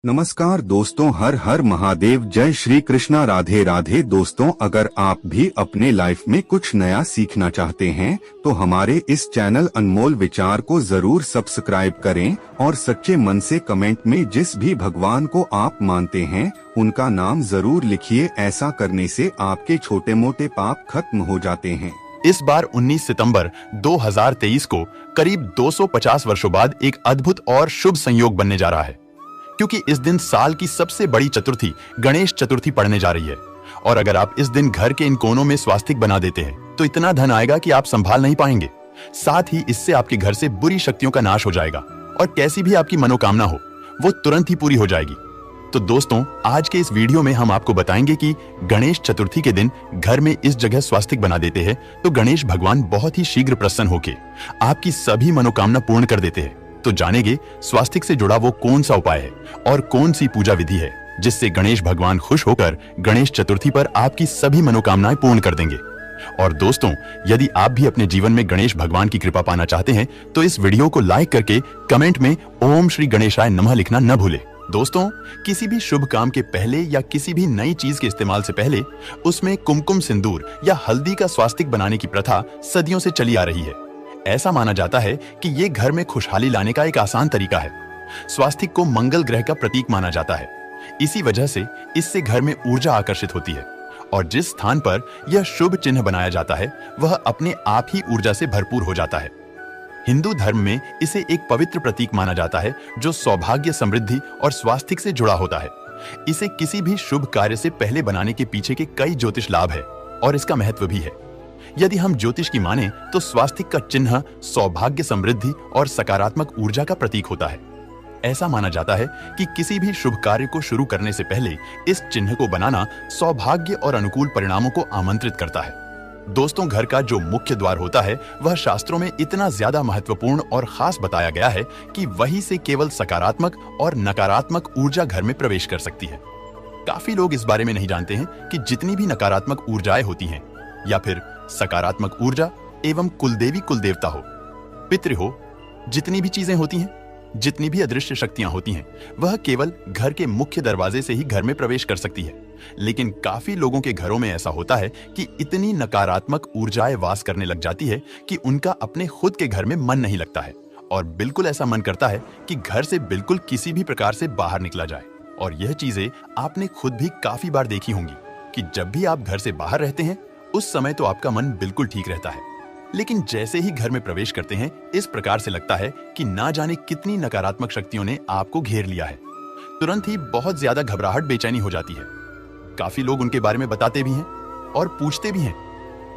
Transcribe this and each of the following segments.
नमस्कार दोस्तों, हर हर महादेव, जय श्री कृष्णा, राधे राधे। दोस्तों, अगर आप भी अपने लाइफ में कुछ नया सीखना चाहते हैं तो हमारे इस चैनल अनमोल विचार को जरूर सब्सक्राइब करें और सच्चे मन से कमेंट में जिस भी भगवान को आप मानते हैं उनका नाम जरूर लिखिए। ऐसा करने से आपके छोटे मोटे पाप खत्म हो जाते हैं। इस बार 19 सितंबर 2023 को करीब 250 वर्षों बाद एक अद्भुत और शुभ संयोग बनने जा रहा है, क्योंकि इस दिन साल की सबसे बड़ी चतुर्थी गणेश चतुर्थी पड़ने जा रही है। और अगर आप इस दिन घर के इन कोनों में स्वास्तिक बना देते हैं तो इतना धन आएगा कि आप संभाल नहीं पाएंगे। साथ ही इससे आपके घर से बुरी शक्तियों का नाश हो जाएगा और कैसी भी आपकी मनोकामना हो वो तुरंत ही पूरी हो जाएगी। तो दोस्तों, आज के इस वीडियो में हम आपको बताएंगे कि गणेश चतुर्थी के दिन घर में इस जगह स्वास्तिक बना देते हैं तो गणेश भगवान बहुत ही शीघ्र प्रसन्न होकर आपकी सभी मनोकामना पूर्ण कर देते हैं। तो जानेंगे स्वास्तिक से जुड़ा वो कौन सा उपाय है और कौन सी पूजा विधि है जिससे गणेश भगवान खुश होकर गणेश चतुर्थी पर आपकी सभी मनोकामनाएं पूर्ण कर देंगे। और दोस्तों, यदि आप भी अपने जीवन में गणेश भगवान की कृपा पाना चाहते हैं तो इस वीडियो को लाइक करके कमेंट में ओम श्री गणेशाय नमः लिखना न भूलें। दोस्तों, किसी भी शुभ काम के पहले या किसी भी नई चीज के इस्तेमाल से पहले उसमें कुमकुम सिंदूर या हल्दी का स्वास्तिक बनाने की प्रथा सदियों से चली आ रही है। ऐसा माना जाता है कि ये घर में खुशहाली लाने का एक आसान तरीका है। स्वास्तिक को मंगल ग्रह का प्रतीक माना जाता है, इसी वजह से इससे घर में ऊर्जा आकर्षित होती है और जिस स्थान पर यह शुभ चिन्ह बनाया जाता है वह अपने आप ही ऊर्जा से भरपूर हो जाता है। हिंदू धर्म में इसे एक पवित्र प्रतीक माना जाता है जो सौभाग्य, समृद्धि और स्वास्तिक से जुड़ा होता है। इसे किसी भी शुभ कार्य से पहले बनाने के पीछे के कई ज्योतिष लाभ है और इसका महत्व भी है। यदि हम ज्योतिष की माने तो स्वास्तिक का चिन्ह सौभाग्य, समृद्धि और सकारात्मक ऊर्जा का प्रतीक होता है। ऐसा माना जाता है कि किसी भी शुभ कार्य को शुरू करने से पहले इस चिन्ह को बनाना सौभाग्य और अनुकूल परिणामों को आमंत्रित करता है। दोस्तों, घर का जो मुख्य द्वार होता है वह शास्त्रों में इतना ज्यादा महत्वपूर्ण और खास बताया गया है कि वहीं से केवल सकारात्मक और नकारात्मक ऊर्जा घर में प्रवेश कर सकती है। काफी लोग इस बारे में नहीं जानते हैं कि जितनी भी नकारात्मक ऊर्जाएं होती हैं या फिर सकारात्मक ऊर्जा एवं कुलदेवी कुलदेवता हो, पितृ हो, जितनी भी चीजें होती हैं, जितनी भी अदृश्य शक्तियां होती हैं, वह केवल घर के मुख्य दरवाजे से ही घर में प्रवेश कर सकती है। लेकिन काफी लोगों के घरों में ऐसा होता है कि इतनी नकारात्मक ऊर्जाएं वास करने लग जाती है कि उनका अपने खुद के घर में मन नहीं लगता है और बिल्कुल ऐसा मन करता है कि घर से बिल्कुल किसी भी प्रकार से बाहर निकला जाए। और यह चीजें आपने खुद भी काफी बार देखी होंगी कि जब भी आप घर से बाहर रहते हैं उस समय तो आपका मन बिल्कुल ठीक रहता है, लेकिन जैसे ही घर में प्रवेश करते हैं इस प्रकार से लगता है कि ना जाने कितनी नकारात्मक शक्तियों ने आपको घेर लिया है। तुरंत ही बहुत ज्यादा घबराहट, बेचैनी हो जाती है। काफी लोग उनके बारे में बताते भी हैं और पूछते भी हैं।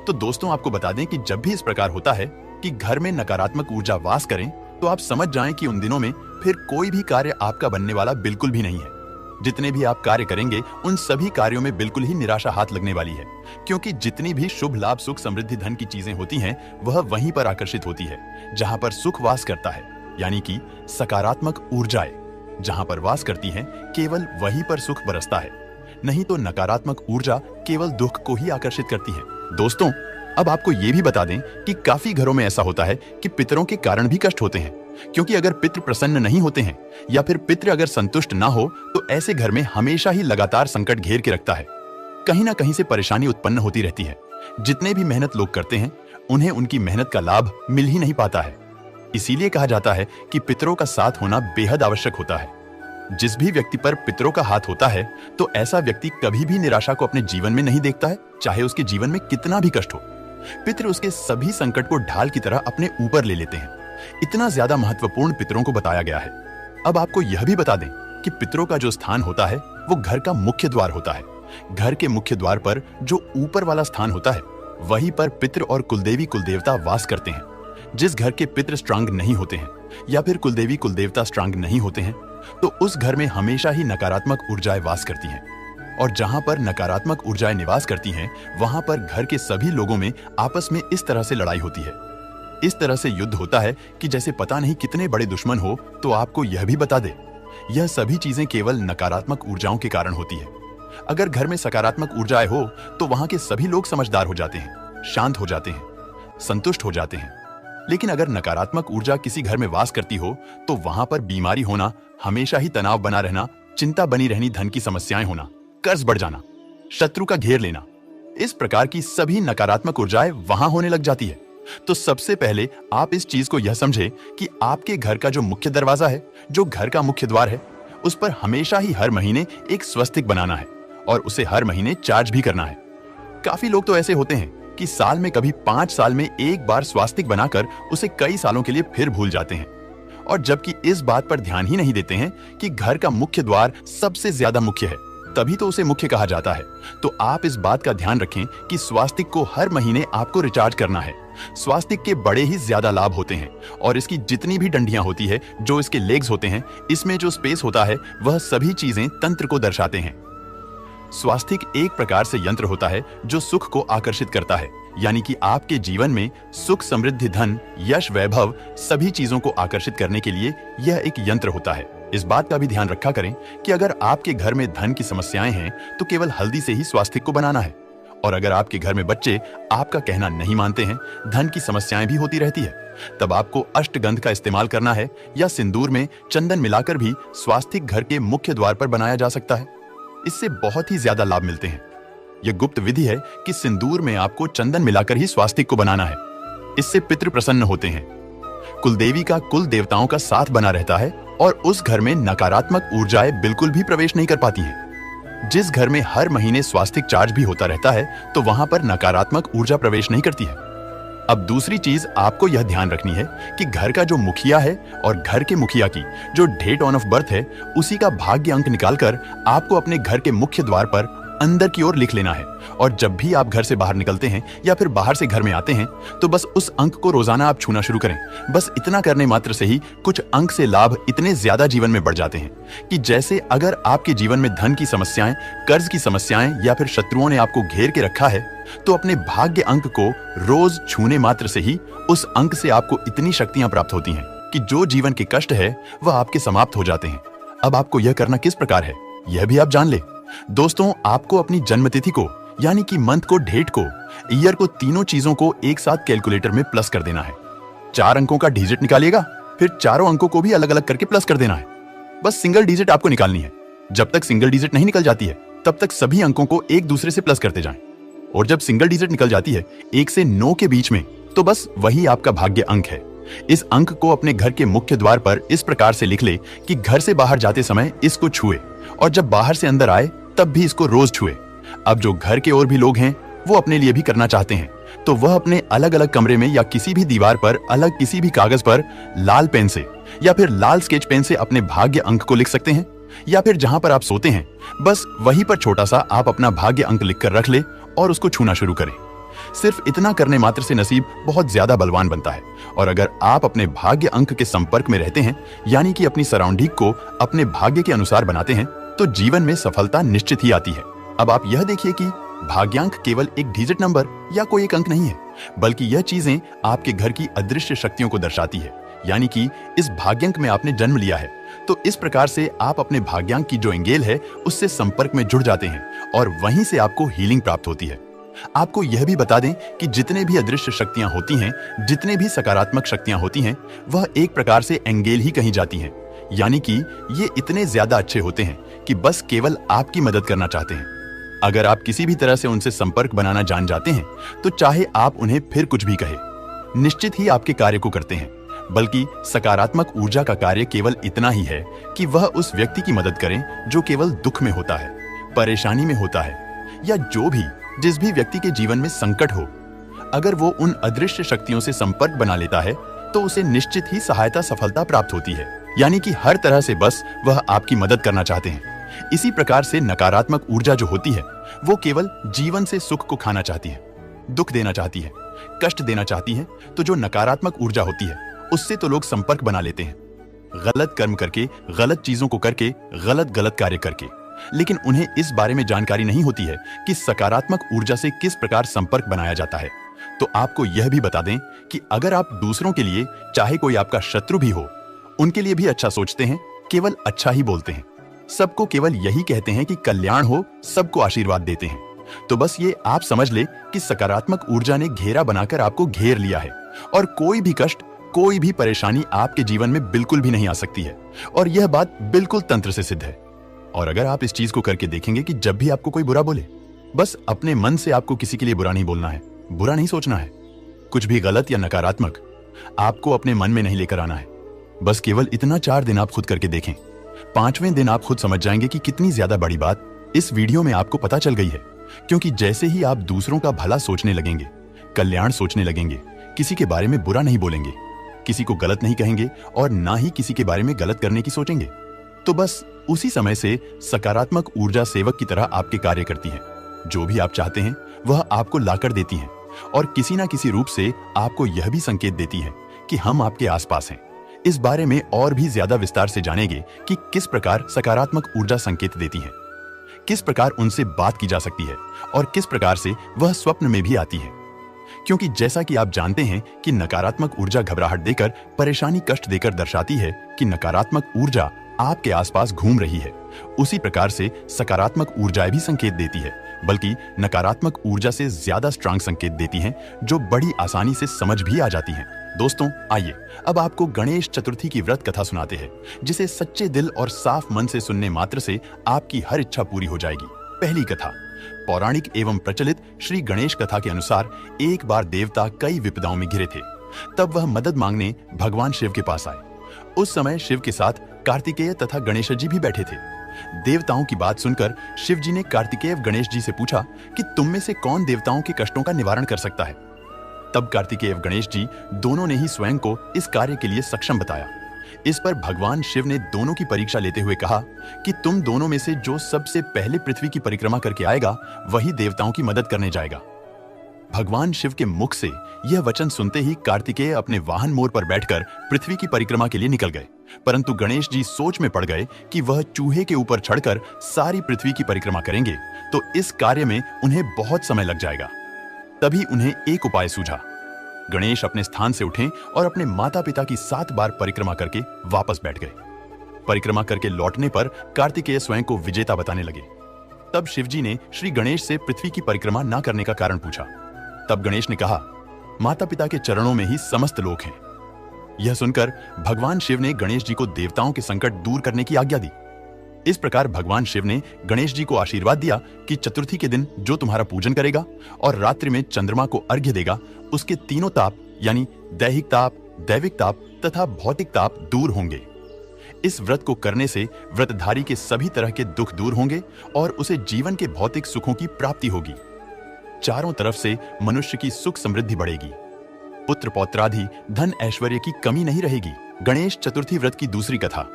तो दोस्तों, आपको बता दें कि जब भी इस प्रकार होता है कि घर में नकारात्मक ऊर्जा वास करें तो आप समझ जाएं कि उन दिनों में फिर कोई भी कार्य आपका बनने वाला बिल्कुल भी नहीं है। जितने भी आप कार्य करेंगे उन सभी कार्यों में बिल्कुल ही निराशा हाथ लगने वाली है, क्योंकि जितनी भी शुभ लाभ, सुख, समृद्धि, धन की चीजें होती हैं वह वहीं पर आकर्षित होती है जहां पर सुख वास करता है, यानी कि सकारात्मक ऊर्जाएं जहां पर वास करती हैं केवल वहीं पर सुख बरसता है, नहीं तो नकारात्मक ऊर्जा केवल दुख को ही आकर्षित करती है। दोस्तों, अब आपको ये भी बता दें कि काफी घरों में ऐसा होता है कि पितरों के कारण भी कष्ट होते हैं, क्योंकि अगर पितृ प्रसन्न नहीं होते हैं या फिर पितृ अगर संतुष्ट ना हो तो ऐसे घर में हमेशा ही लगातार संकट घेर के रखता है। कहीं ना कहीं से परेशानी उत्पन्न होती रहती है। जितने भी मेहनत लोग करते हैं उन्हें उनकी मेहनत का लाभ मिल ही नहीं पाता है। इसीलिए कहा जाता है कि पितरों का साथ होना बेहद आवश्यक होता है। जिस भी व्यक्ति पर पितरों का हाथ होता है तो ऐसा व्यक्ति कभी भी निराशा को अपने जीवन में नहीं देखता है, चाहे उसके जीवन में कितना भी कष्ट हो। पितृ उसके सभी संकट को ढाल की तरह अपने ऊपर ले लेते हैं। इतना ज्यादा महत्वपूर्ण पितरों को बताया गया है। अब आपको यह भी बता दें कि पितरों का जो स्थान होता है वो घर का मुख्य द्वार होता है। घर के मुख्य द्वार पर जो ऊपर वाला स्थान होता है वहीं पर पितृ और कुलदेवी कुलदेवता वास करते हैं। जिस घर के पितृ स्ट्रांग नहीं होते हैं या फिर कुलदेवी कुलदेवता स्ट्रांग नहीं होते हैं तो उस घर में हमेशा ही नकारात्मक ऊर्जाएं वास करती हैं। और जहां पर नकारात्मक ऊर्जाएं निवास करती हैं वहां पर घर के सभी लोगों में आपस में इस तरह से लड़ाई होती है, इस तरह से युद्ध होता है कि जैसे पता नहीं कितने बड़े दुश्मन हो। तो आपको यह भी बता दे, यह सभी चीजें केवल नकारात्मक ऊर्जाओं के कारण होती है। अगर घर में सकारात्मक ऊर्जाएं हो तो वहां के सभी लोग समझदार हो जाते हैं, शांत हो जाते हैं, संतुष्ट हो जाते हैं। लेकिन अगर नकारात्मक ऊर्जा किसी घर में वास करती हो तो वहां पर बीमारी होना, हमेशा ही तनाव बना रहना, चिंता बनी रहनी, धन की समस्याएं होना, कर्ज बढ़ जाना, शत्रु का घेर लेना, इस प्रकार की सभी नकारात्मक ऊर्जाएं वहां होने लग जाती है। तो सबसे पहले आप इस चीज को यह समझें कि आपके घर का जो मुख्य दरवाजा है, जो घर का मुख्य द्वार है, उस पर हमेशा ही हर महीने एक स्वस्तिक बनाना है और उसे हर महीने चार्ज भी करना है। काफी लोग तो ऐसे होते हैं कि साल में कभी 5 साल में एक बार स्वास्तिक बनाकर उसे कई सालों के लिए फिर भूल जाते हैं, और जबकि इस बात पर ध्यान ही नहीं देते हैं कि घर का मुख्य द्वार सबसे ज्यादा मुख्य है, तभी तो उसे मुख्य कहा जाता है। तो आप इस बात का ध्यान रखें कि स्वास्तिक को हर महीने आपको रिचार्ज करना है। स्वास्तिक के बड़े ही ज्यादा लाभ होते हैं और इसकी जितनी भी डंडियां होती है, जो इसके लेग्स होते हैं, इसमें जो स्पेस होता है, वह सभी चीजें तंत्र को दर्शाते हैं। स्वास्तिक एक प्रकार से यंत्र होता है जो सुख को आकर्षित करता है, यानी कि आपके जीवन में सुख, समृद्धि, धन, यश, वैभव, सभी चीजों को आकर्षित करने के लिए यह एक यंत्र होता है। इस बात का भी ध्यान रखा करें कि अगर आपके घर में धन की समस्याएं हैं तो केवल हल्दी से ही स्वास्तिक को बनाना है, और अगर आपके घर में बच्चे आपका कहना नहीं मानते हैं, धन की समस्याएं भी होती रहती है, तब आपको अष्टगंध का इस्तेमाल करना है या सिंदूर में चंदन मिलाकर भी स्वास्तिक घर के मुख्य द्वार पर बनाया जा सकता है। इससे बहुत ही ज्यादा लाभ मिलते हैं। यह गुप्त विधि है कि सिंदूर में आपको चंदन मिलाकर ही स्वास्तिक को बनाना है। इससे पितृ प्रसन्न होते हैं, कुलदेवी का, कुल देवताओं का साथ बना रहता है और उस घर में नकारात्मक ऊर्जाएं बिल्कुल भी प्रवेश नहीं कर पाती हैं। जिस घर में हर महीने स्वास्तिक चार्ज भी होता रहता है तो वहां पर नकारात्मक ऊर्जा प्रवेश नहीं करती है। अब दूसरी चीज आपको यह ध्यान रखनी है कि घर का जो मुखिया है और घर के मुखिया की जो डेट ऑन ऑफ बर्थ है, उसी का भाग्य अंक निकालकर आपको अपने घर के मुख्य द्वार पर अंदर की ओर लिख लेना है। और जब भी आप घर से बाहर निकलते हैं या फिर बाहर से घर में आते हैं तो बस उस अंक को रोजाना आप छूना शुरू करें। बस इतना करने मात्र से ही कुछ अंक से लाभ इतने ज्यादा जीवन में बढ़ जाते हैं कि जैसे अगर आपके जीवन में धन की समस्याएं, कर्ज की समस्याएं या फिर शत्रुओं ने आपको घेर के रखा है, तो अपने भाग्य अंक को रोज छूने मात्र से ही उस अंक से आपको इतनी शक्तियां प्राप्त होती हैं कि जो जीवन के कष्ट है वह आपके समाप्त हो जाते हैं। अब आपको यह करना किस प्रकार है, यह भी आप जान ले। दोस्तों, आपको अपनी जन्मतिथि को, यानी कि मंथ को, डेट को, ईयर को, तीनों चीजों को एक साथ कैलकुलेटर में प्लस कर देना है। 4 अंकों का डिजिट निकालिएगा, फिर चारों अंकों को भी अलग अलग करके प्लस कर देना है। बस सिंगल डिजिट आपको निकालनी है। जब तक सिंगल डिजिट नहीं निकल जाती है तब तक सभी अंकों को एक दूसरे से प्लस करते जाएं, और जब सिंगल डिजिट निकल जाती है 1 से 9 के बीच में, तो बस वही आपका भाग्य अंक है। इस अंक को अपने घर के मुख्य द्वार पर इस प्रकार से लिख ले कि घर से बाहर जाते समय इसको छुए, और जब बाहर से अंदर आए तब भी इसको रोज छुए। अब जो घर के और भी लोग हैं वो अपने लिए भी करना चाहते हैं, तो वह अपने अलग अलग कमरे में या किसी भी दीवार पर अलग किसी भी कागज पर लाल पेन से या फिर लाल स्केच पेन से अपने भाग्य अंक को लिख सकते हैं, या फिर जहां पर आप सोते हैं बस वहीं पर छोटा सा आप अपना भाग्य अंक लिखकर रख ले और उसको छूना शुरू करें। सिर्फ इतना करने मात्र से नसीब बहुत ज्यादा बलवान बनता है। और अगर आप अपने भाग्य अंक के संपर्क में रहते हैं, यानी कि अपनी सराउंडिंग को अपने भाग्य के अनुसार बनाते हैं, तो जीवन में सफलता निश्चित ही आती है। अब आप यह देखिए कि भाग्यांक केवल एक डिजिट नंबर या कोई एक अंक नहीं है, बल्कि यह चीजें आपके घर की अदृश्य शक्तियों को दर्शाती है। यानी कि इस भाग्यांक में आपने जन्म लिया है, तो इस प्रकार से आप अपने भाग्यांक की जो एंगेल है उससे संपर्क में जुड़ जाते हैं और वहीं से आपको हीलिंग प्राप्त होती है। आपको यह भी बता दें कि जितने भी अदृश्य शक्तियां होती हैं, जितने भी सकारात्मक शक्तियां होती हैं, वह एक प्रकार से एंगेल ही कही जाती हैं। यानी कि ये इतने ज्यादा अच्छे होते हैं कि बस केवल आपकी मदद करना चाहते हैं। अगर आप किसी भी तरह से उनसे संपर्क बनाना जान जाते हैं तो चाहे आप उन्हें फिर कुछ भी कहे, निश्चित ही आपके कार्य को करते हैं। बल्कि सकारात्मक ऊर्जा का कार्य केवल इतना ही है कि वह उस व्यक्ति की मदद करें जो केवल दुख में होता है, परेशानी में होता है, या जो भी जिस भी व्यक्ति के जीवन में संकट हो। अगर वो उन अदृश्य शक्तियों से संपर्क बना लेता है तो उसे निश्चित ही सहायता, सफलता प्राप्त होती है। यानी कि हर तरह से बस वह आपकी मदद करना चाहते हैं। इसी प्रकार से नकारात्मक ऊर्जा जो होती है वो केवल जीवन से सुख को खाना चाहती है, दुख देना चाहती है, कष्ट देना चाहती है। तो जो नकारात्मक ऊर्जा होती है उससे तो लोग संपर्क बना लेते हैं, गलत कर्म करके, गलत चीजों को करके, गलत कार्य करके। लेकिन उन्हें इस बारे में जानकारी नहीं होती है कि सकारात्मक ऊर्जा से किस प्रकार संपर्क बनाया जाता है। तो आपको यह भी बता दें कि अगर आप दूसरों के लिए, चाहे कोई आपका शत्रु भी हो, उनके लिए भी अच्छा सोचते हैं, केवल अच्छा ही बोलते हैं, सबको केवल यही कहते हैं कि कल्याण हो, सबको आशीर्वाद देते हैं, तो बस ये आप समझ ले कि सकारात्मक ऊर्जा ने घेरा बनाकर आपको घेर लिया है और कोई भी कष्ट, कोई भी परेशानी आपके जीवन में बिल्कुल भी नहीं आ सकती है। और यह बात बिल्कुल तंत्र से सिद्ध है। और अगर आप इस चीज को करके देखेंगे कि जब भी आपको कोई बुरा बोले, बस अपने मन से आपको किसी के लिए बुरा नहीं बोलना है, बुरा नहीं सोचना है। कुछ भी गलत या नकारात्मक आपको अपने मन में नहीं लेकर आना है। बस केवल इतना 4 दिन आप खुद करके देखें। 5वें दिन आप खुद समझ जाएंगे कि कितनी ज्यादा बड़ी बात इस वीडियो में आपको पता चल गई है। क्योंकि जैसे ही आप दूसरों का भला सोचने लगेंगे, कल्याण सोचने लगेंगे, किसी के बारे में बुरा नहीं बोलेंगे, किसी को गलत नहीं कहेंगे और ना ही किसी के बारे में गलत करने की सोचेंगे, तो बस उसी समय से सकारात्मक ऊर्जा सेवक की तरह आपके कार्य करती है। जो भी आप चाहते हैं वह आपको लाकर देती है और किसी ना किसी रूप से आपको यह भी संकेत देती है कि हम आपके आसपास हैं। इस बारे में और भी ज्यादा विस्तार से जानेंगे कि किस प्रकार सकारात्मक ऊर्जा संकेत देती है, किस प्रकार उनसे बात की जा सकती है और किस प्रकार से वह स्वप्न में भी आती है। क्योंकि जैसा कि आप जानते हैं कि नकारात्मक ऊर्जा घबराहट देकर, परेशानी, कष्ट देकर दर्शाती है कि नकारात्मक ऊर्जा आपके आसपास घूम रही है, उसी प्रकार से सकारात्मक ऊर्जाएं भी संकेत देती है, बल्कि नकारात्मक ऊर्जा से ज्यादा स्ट्रांग संकेत देती हैं, जो बड़ी आसानी से समझ भी आ जाती हैं। दोस्तों, आइए अब आपको गणेश चतुर्थी की व्रत कथा सुनाते हैं, जिसे सच्चे दिल और साफ मन से सुनने मात्र से आपकी हर इच्छा पूरी हो जाएगी। पहली कथा पौराणिक एवं प्रचलित श्री गणेश कथा के अनुसार, एक बार देवता कई विपदाओं में घिरे थे। तब वह मदद मांगने भगवान शिव के पास आए। उस समय शिव के साथ कार्तिकेय तथा गणेश जी भी बैठे थे। देवताओं की बात सुनकर शिव जी ने कार्तिकेय गणेश जी से पूछा कि तुम में से कौन देवताओं के कष्टों का निवारण कर सकता है। तब कार्तिकेय गणेश जी दोनों ने ही स्वयं को इस कार्य के लिए सक्षम बताया। इस पर भगवान शिव ने दोनों की परीक्षा लेते हुए कहा कि तुम दोनों में से जो सबसे पहले पृथ्वी की परिक्रमा करके आएगा, वही देवताओं की मदद करने जाएगा। भगवान शिव के मुख से यह वचन सुनते ही कार्तिकेय अपने वाहन मोर पर बैठकर पृथ्वी की परिक्रमा के लिए निकल गए। परंतु गणेश जी सोच में पड़ गए कि वह चूहे के ऊपर चढ़कर सारी पृथ्वी की परिक्रमा करेंगे तो इस कार्य में उन्हें बहुत समय लग जाएगा। तभी उन्हें एक उपाय सूझा। गणेश अपने स्थान से उठे और अपने माता पिता की 7 बार परिक्रमा करके वापस बैठ गए। परिक्रमा करके लौटने पर कार्तिकेय स्वयं को विजेता बताने लगे। तब शिवजी ने श्री गणेश से पृथ्वी की परिक्रमा न करने का कारण पूछा। तब गणेश ने कहा, माता पिता के चरणों में ही समस्त लोक हैं। यह सुनकर भगवान शिव ने गणेश जी को देवताओं के संकट दूर करने की आज्ञा दी। इस प्रकार भगवान शिव ने गणेश जी को आशीर्वाद दिया कि चतुर्थी के दिन जो तुम्हारा पूजन करेगा और रात्रि में चंद्रमा को अर्घ्य देगा, उसके तीनों ताप यानी दैहिक ताप, दैविक ताप तथा भौतिक ताप दूर होंगे। इस व्रत को करने से व्रतधारी के सभी तरह के दुख दूर होंगे और उसे जीवन के भौतिक सुखों की प्राप्ति होगी। चारों तरफ से मनुष्य की सुख समृद्धि बढ़ेगी, पुत्र पौत्रादि धन ऐश्वर्य की कमी नहीं रहेगी। गणेश चतुर्थी व्रत की दूसरी कथा।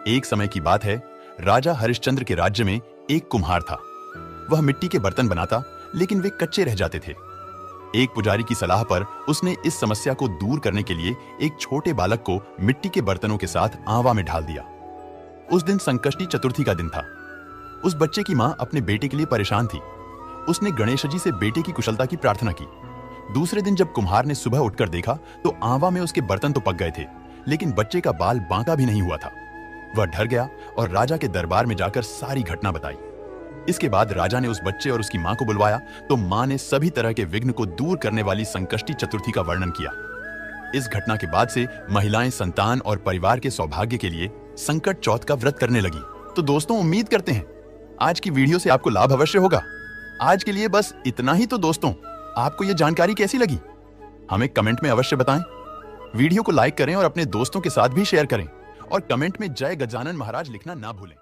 एक समय की बात है, राजा हरिश्चंद्र के राज्य में एक कुम्हार था। वह मिट्टी के बर्तन बनाता, लेकिन वे कच्चे रह जाते थे। एक पुजारी की सलाह पर उसने इस समस्या को दूर करने के लिए एक छोटे बालक को मिट्टी के बर्तनों के साथ आंवा में ढाल दिया। उस दिन संकष्टी चतुर्थी का दिन था। उस बच्चे की मां अपने बेटे के लिए परेशान थी। उसने गणेश जी से बेटे की कुशलता की प्रार्थना की। दूसरे दिन जब कुम्हार ने सुबह उठकर देखा तो आंवा में उसके बर्तन तो पक गए थे, लेकिन बच्चे का बाल बांका भी नहीं हुआ था। वह डर गया और राजा के दरबार में जाकर सारी घटना बताई। इसके बाद राजा ने उस बच्चे और उसकी मां को बुलवाया तो मां ने सभी तरह के विघ्न को दूर करने वाली संकष्टी चतुर्थी का वर्णन किया। इस घटना के बाद से महिलाएं संतान और परिवार के सौभाग्य के लिए संकट चौथ का व्रत करने लगी। तो दोस्तों, उम्मीद करते हैं आज की वीडियो से आपको लाभ अवश्य होगा। आज के लिए बस इतना ही। तो दोस्तों, आपको यह जानकारी कैसी लगी, हमें कमेंट में अवश्य बताएं। वीडियो को लाइक करें और अपने दोस्तों के साथ भी शेयर करें और कमेंट में जय गजानन महाराज लिखना ना भूलें।